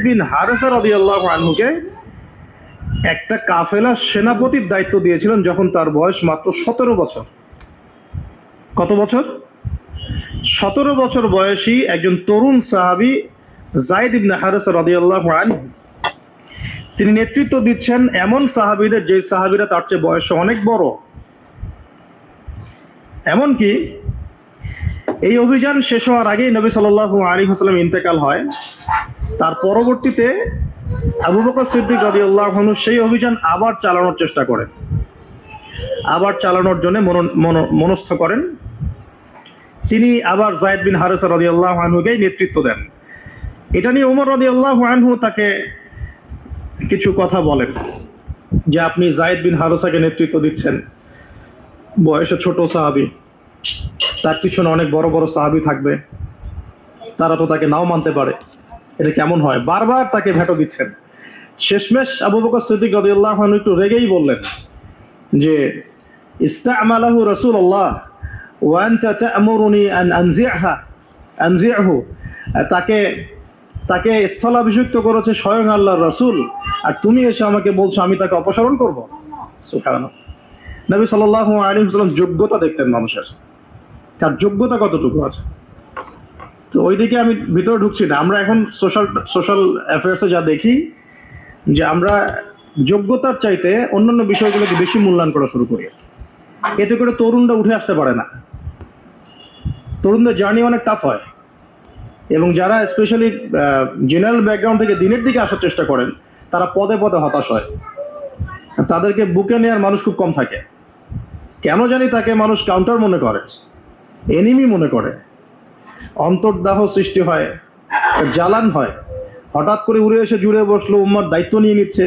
বিন হারেসা রাদিয়াল্লাহু আনহুকে একটা কাফেলার সেনাপতির দায়িত্ব দিয়েছিলেন যখন তার বয়স মাত্র 17 বছর। কত বছর? 17 বছর বয়সী একজন তরুণ সাহাবী যায়েদ ইবনে হারেসা রাদিয়াল্লাহু আনহু, তিনি নেতৃত্ব দিচ্ছেন এমন সাহাবীদের যে সাহাবীরা তার চেয়ে বয়সে অনেক বড়। এমনকি এই অভিযান শেষ হওয়ার আগেই নবী সাল্লাল্লাহু আলাইহি ওয়াসাল্লাম ইন্তেকাল হয়। তার পরবর্তীতে আবু বকর সিদ্দিক রাদিয়াল্লাহু আনহু সেই অভিযান আবার চালানোর চেষ্টা করেন, আবার চালানোর জন্য মনস্থ করেন। তিনি আবার যায়েদ বিন হারেসা রাদিয়াল্লাহু আনহুকেই নেতৃত্ব দেন। এটা নিয়ে ওমর রাদিয়াল্লাহু আনহু তাকে কিছু কথা বলেন যে আপনি যায়েদ বিন হারেসাকে নেতৃত্ব দিচ্ছেন, বয়সে ছোট সাহাবী, তার পিছনে অনেক বড় বড় সাহাবী থাকবে, তারা তো তাকে নাও মানতে পারে, এটা কেমন হয়? বারবার তাকে ভেটো দিচ্ছেন। শেষমেশ আবু বকর সিদ্দিক রাদিয়াল্লাহু আনহু একটু রেগেই বললেন যে ইস্তা'মালাহু রাসূলুল্লাহ ওয়া আনতা তা'মুরুনি আন আনজি'হু, তাকে স্থলাভিষিক্ত করেছে স্বয়ং আল্লাহর রাসূল, আর তুমি এসে আমাকে বলছো আমি তাকে অপসারণ করব? সুবহানাল্লাহ। নবী সাল্লাল্লাহু আলাইহি ওয়াসাল্লাম যোগ্যতা দেখতেন মানুষের, তার যোগ্যতা কতটুকু আছে। তো ওইদিকে আমি ভিতরে ঢুকছি না। আমরা এখন সোশ্যাল অ্যাফেয়ার্সে যা দেখি যে আমরা যোগ্যতার চাইতে অন্যান্য বিষয়গুলোকে বেশি মূল্যায়ন করা শুরু করি। এতে করে তরুণরা উঠে আসতে পারে না, তরুণদের জার্নি অনেক টাফ হয়, এবং যারা স্পেশালি জেনারেল ব্যাকগ্রাউন্ড থেকে দিনের দিকে আসার চেষ্টা করেন তারা পদে পদে হতাশ হয়। তাদেরকে বুকে নেওয়ার মানুষ খুব কম থাকে। কেন জানি তাকে মানুষ কাউন্টার মনে করে, এনিমি মনে করে, অন্তর্দাহ সৃষ্টি হয়, জ্বালান হয়। হঠাৎ করে উড়ে এসে জুড়ে বসলো, উম্মার দায়িত্ব নিয়ে নিচ্ছে।